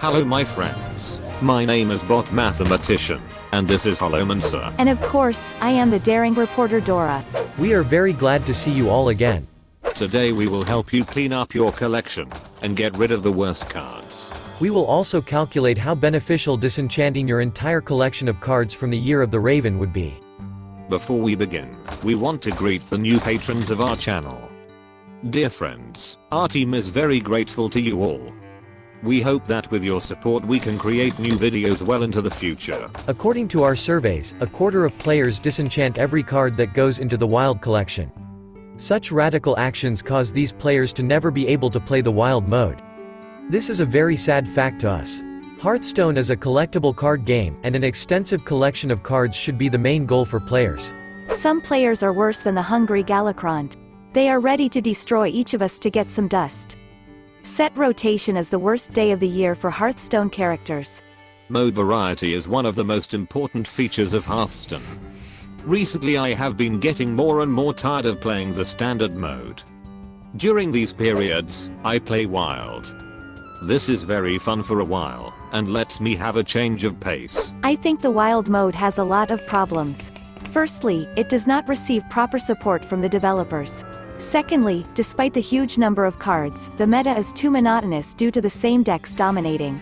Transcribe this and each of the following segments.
Hello my friends. My name is Bot Mathematician, and this is Holomancer. And of course, I am the daring reporter Dora. We are very glad to see you all again. Today we will help you clean up your collection, and get rid of the worst cards. We will also calculate how beneficial disenchanting your entire collection of cards from the Year of the Raven would be. Before we begin, we want to greet the new patrons of our channel. Dear friends, our team is very grateful to you all. We hope that with your support we can create new videos well into the future. According to our surveys, a quarter of players disenchant every card that goes into the Wild collection. Such radical actions cause these players to never be able to play the Wild mode. This is a very sad fact to us. Hearthstone is a collectible card game, and an extensive collection of cards should be the main goal for players. Some players are worse than the hungry Galacrond. They are ready to destroy each of us to get some dust. Set rotation is the worst day of the year for Hearthstone characters. Mode variety is one of the most important features of Hearthstone. Recently I have been getting more and more tired of playing the standard mode. During these periods, I play Wild. This is very fun for a while, and lets me have a change of pace. I think the Wild mode has a lot of problems. Firstly, it does not receive proper support from the developers. Secondly, despite the huge number of cards, the meta is too monotonous due to the same decks dominating.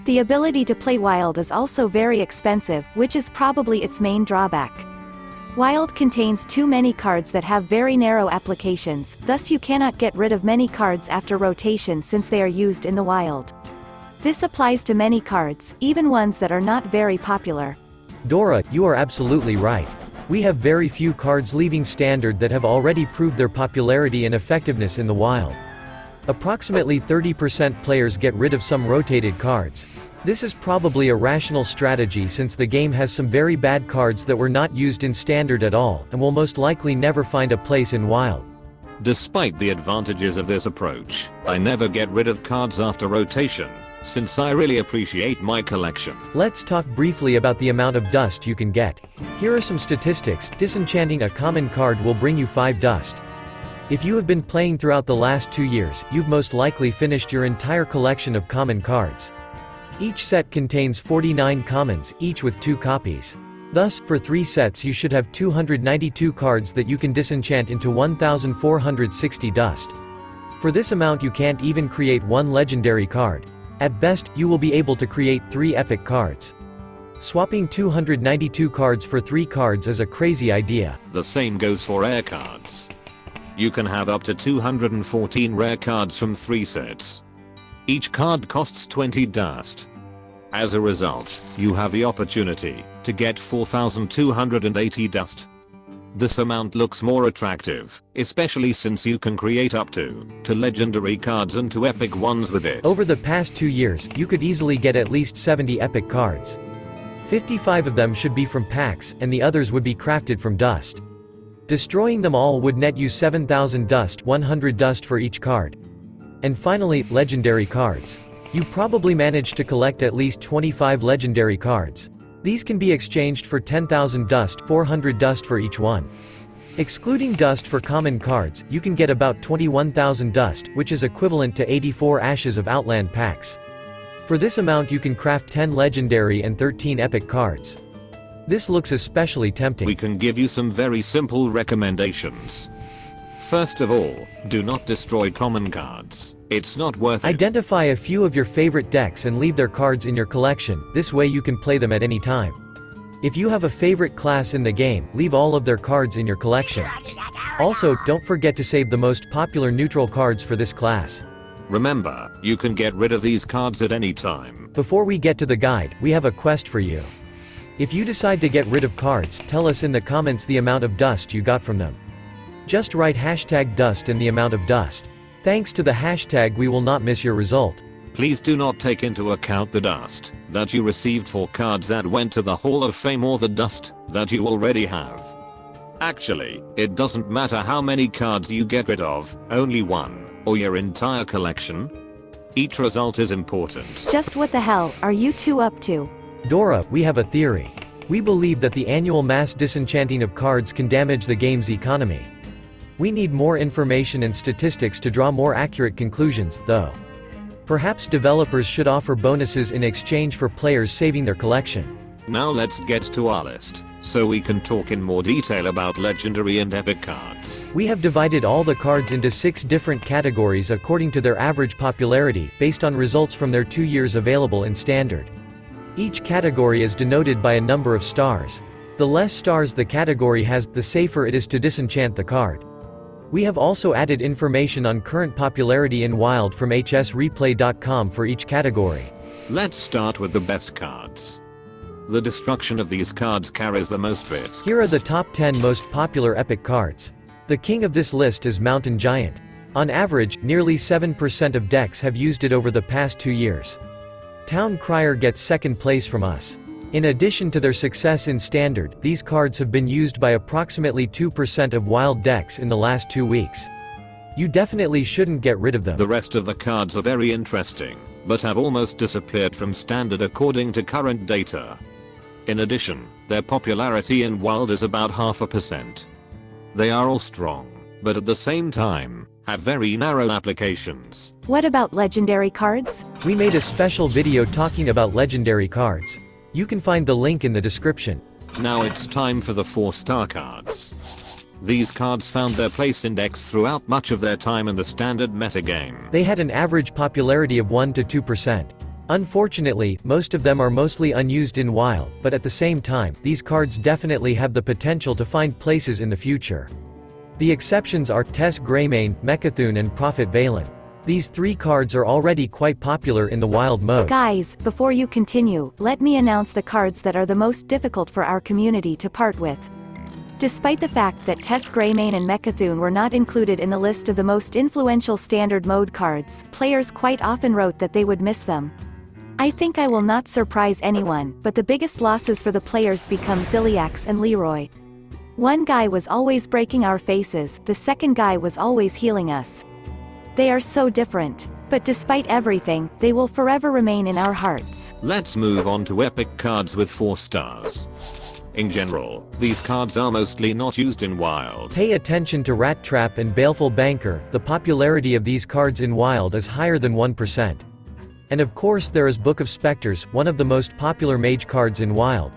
The ability to play Wild is also very expensive, which is probably its main drawback. Wild contains too many cards that have very narrow applications, thus you cannot get rid of many cards after rotation since they are used in the Wild. This applies to many cards, even ones that are not very popular. Dora, you are absolutely right. We have very few cards leaving standard that have already proved their popularity and effectiveness in the Wild. Approximately 30% players get rid of some rotated cards. This is probably a rational strategy since the game has some very bad cards that were not used in standard at all, and will most likely never find a place in Wild. Despite the advantages of this approach, I never get rid of cards after rotation, since I really appreciate my collection. Let's talk briefly about the amount of dust you can get. Here are some statistics. Disenchanting a common card will bring you 5 dust. If you have been playing throughout the last 2 years, you've most likely finished your entire collection of common cards. Each set contains 49 commons, each with 2 copies. Thus, for 3 sets you should have 292 cards that you can disenchant into 1460 dust. For this amount you can't even create 1 legendary card. At best, you will be able to create 3 epic cards. Swapping 292 cards for 3 cards is a crazy idea. The same goes for rare cards. You can have up to 214 rare cards from 3 sets. Each card costs 20 dust. As a result, you have the opportunity to get 4280 dust. This amount looks more attractive, especially since you can create up to 2 legendary cards and 2 epic ones with it. Over the past 2 years, you could easily get at least 70 epic cards. 55 of them should be from packs, and the others would be crafted from dust. Destroying them all would net you 7000 dust, 100 dust for each card. And finally, legendary cards. You probably managed to collect at least 25 legendary cards. These can be exchanged for 10,000 dust, 400 dust for each one. Excluding dust for common cards, you can get about 21,000 dust, which is equivalent to 84 ashes of Outland packs. For this amount you can craft 10 legendary and 13 epic cards. This looks especially tempting. We can give you some very simple recommendations. First of all, do not destroy common cards. It's not worth it. Identify a few of your favorite decks and leave their cards in your collection, this way you can play them at any time. If you have a favorite class in the game, leave all of their cards in your collection. Also, don't forget to save the most popular neutral cards for this class. Remember, you can get rid of these cards at any time. Before we get to the guide, we have a quest for you. If you decide to get rid of cards, tell us in the comments the amount of dust you got from them. Just write #dust and the amount of dust. Thanks to the hashtag we will not miss your result. Please do not take into account the dust that you received for cards that went to the Hall of Fame or the dust that you already have. Actually, it doesn't matter how many cards you get rid of, only one, or your entire collection. Each result is important. Just what the hell are you two up to? Dora, we have a theory. We believe that the annual mass disenchanting of cards can damage the game's economy. We need more information and statistics to draw more accurate conclusions, though. Perhaps developers should offer bonuses in exchange for players saving their collection. Now let's get to our list, so we can talk in more detail about legendary and epic cards. We have divided all the cards into 6 different categories according to their average popularity, based on results from their 2 years available in Standard. Each category is denoted by a number of stars. The less stars the category has, the safer it is to disenchant the card. We have also added information on current popularity in Wild from hsreplay.com for each category. Let's start with the best cards. The destruction of these cards carries the most risk. Here are the top 10 most popular epic cards. The king of this list is Mountain Giant. On average, nearly 7% of decks have used it over the past 2 years. Town Crier gets second place from us. In addition to their success in Standard, these cards have been used by approximately 2% of Wild decks in the last 2 weeks. You definitely shouldn't get rid of them. The rest of the cards are very interesting, but have almost disappeared from Standard according to current data. In addition, their popularity in Wild is about 0.5%. They are all strong, but at the same time, have very narrow applications. What about legendary cards? We made a special video talking about legendary cards. You can find the link in the description. Now it's time for the 4-star cards. These cards found their place in decks throughout much of their time in the Standard metagame. They had an average popularity of 1 to 2%. Unfortunately, most of them are mostly unused in Wild, but at the same time, these cards definitely have the potential to find places in the future. The exceptions are Tess Greymane, Mechathune and Prophet Valen. These 3 cards are already quite popular in the Wild mode. Guys, before you continue, let me announce the cards that are the most difficult for our community to part with. Despite the fact that Tess Greymane and Mechathune were not included in the list of the most influential Standard mode cards, players quite often wrote that they would miss them. I think I will not surprise anyone, but the biggest losses for the players become Ziliax and Leroy. One guy was always breaking our faces, the second guy was always healing us. They are so different. But despite everything, they will forever remain in our hearts. Let's move on to epic cards with 4 stars. In general, these cards are mostly not used in Wild. Pay attention to Rat Trap and Baleful Banker. The popularity of these cards in Wild is higher than 1%. And of course there is Book of Specters, one of the most popular mage cards in Wild.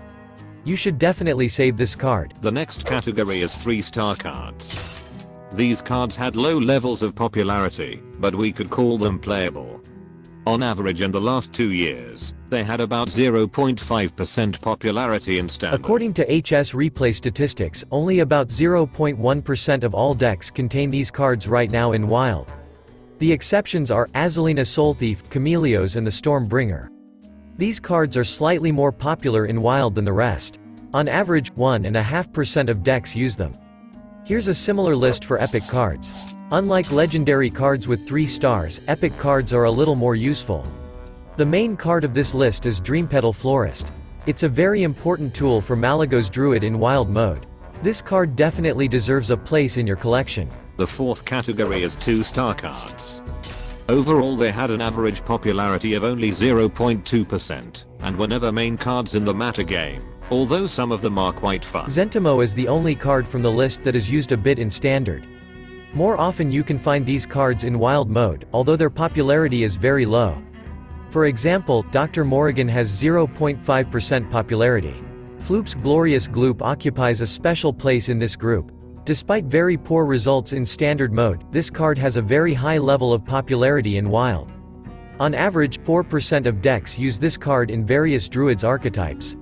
You should definitely save this card. The next category is 3-star cards. These cards had low levels of popularity, but we could call them playable. On average in the last 2 years, they had about 0.5% popularity in Standard. According to HS Replay statistics, only about 0.1% of all decks contain these cards right now in Wild. The exceptions are Azalina Soulthief, Chameleos and the Stormbringer. These cards are slightly more popular in Wild than the rest. On average, 1.5% of decks use them. Here's a similar list for epic cards. Unlike legendary cards with 3 stars, epic cards are a little more useful. The main card of this list is Dreampetal Florist. It's a very important tool for Malygos Druid in Wild mode. This card definitely deserves a place in your collection. The 4th category is 2-star cards. Overall they had an average popularity of only 0.2%, and were never main cards in the metagame, although some of them are quite fun. Zentimo is the only card from the list that is used a bit in Standard. More often you can find these cards in Wild mode, although their popularity is very low. For example, Dr. Morrigan has 0.5% popularity. Floop's Glorious Gloop occupies a special place in this group. Despite very poor results in Standard mode, this card has a very high level of popularity in Wild. On average, 4% of decks use this card in various Druids archetypes.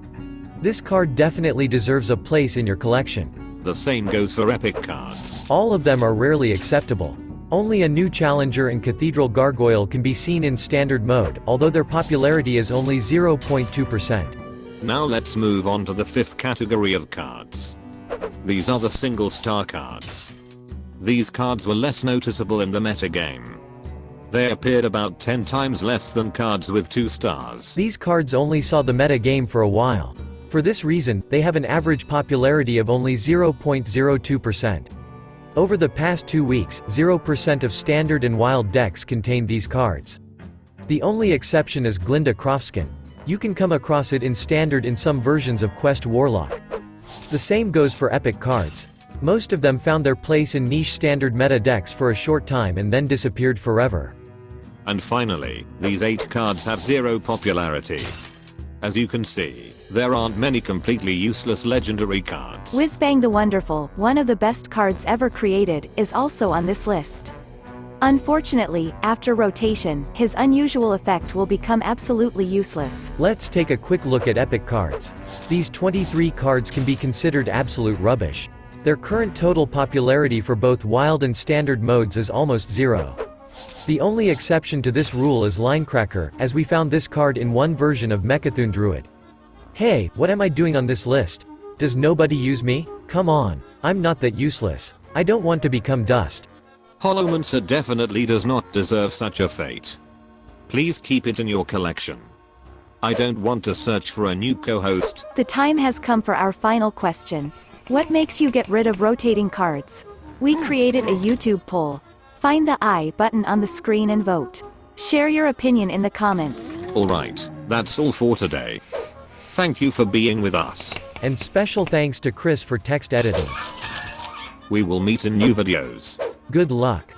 This card definitely deserves a place in your collection. The same goes for epic cards. All of them are rarely acceptable. Only a new Challenger and Cathedral Gargoyle can be seen in Standard mode, although their popularity is only 0.2%. Now let's move on to the 5th category of cards. These are the single-star cards. These cards were less noticeable in the metagame. They appeared about 10 times less than cards with 2 stars. These cards only saw the metagame for a while. For this reason, they have an average popularity of only 0.02%. Over the past 2 weeks, 0% of Standard and Wild decks contain these cards. The only exception is Glinda Croftskin. You can come across it in Standard in some versions of Quest Warlock. The same goes for epic cards. Most of them found their place in niche Standard meta decks for a short time and then disappeared forever. And finally, these 8 cards have 0 popularity. As you can see, there aren't many completely useless legendary cards. Whizbang the Wonderful, one of the best cards ever created, is also on this list. Unfortunately, after rotation, his unusual effect will become absolutely useless. Let's take a quick look at epic cards. These 23 cards can be considered absolute rubbish. Their current total popularity for both wild and standard modes is almost 0. The only exception to this rule is Linecracker, as we found this card in one version of Mechathune Druid. Hey, what am I doing on this list? Does nobody use me? Come on, I'm not that useless. I don't want to become dust. Holomancer definitely does not deserve such a fate. Please keep it in your collection. I don't want to search for a new co-host. The time has come for our final question. What makes you get rid of rotating cards? We created a YouTube poll. Find the I button on the screen and vote. Share your opinion in the comments. Alright, that's all for today. Thank you for being with us. And special thanks to Chris for text editing. We will meet in new videos. Good luck.